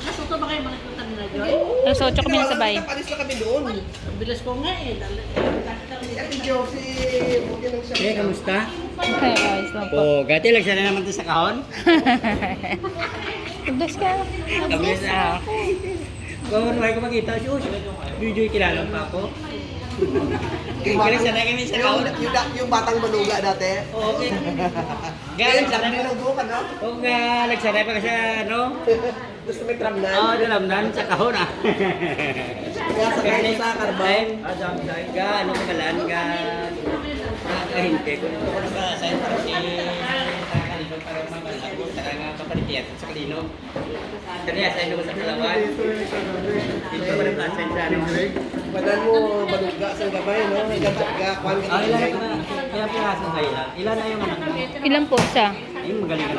Nasuto ba kayo mga tutan nila doon? Alas 8 kami nasabay. Palis na kami doon. Ang bilis ko nga eh. Ate Josie, buti lang siya. Eh, kamusta? Okay, ayos lang po. Oh, gati lang siya na naman to sa kahon. Bless ka. Kabis na. Kung may ko makita, siya, video kilala pa ako. Kaya siya na kami sa kahon. Yung batang maluga dati. Okay. Ngayon, Galing sabi sa mo ka, no? kung nagsanay pa kasi ano, Gusto may tramnan. dalamnan sa kahon ah. Kaya sakay ko sa karbay. Ga, ano ka balan, ga, kahinte ko. Ano ba, sa si Kalino para mabalag ko, saka nga kapalitiyat sa Kalino. Kaya sa ino sa Palawan. Dito pa rin plasan sa ano. Panan mo maluga sa gabay, no? Nagagaga, kwan ka. Ilan na kaya piraso kayo? Ilan na yung anak mo? Ilan po siya? Ay, magaling ka na.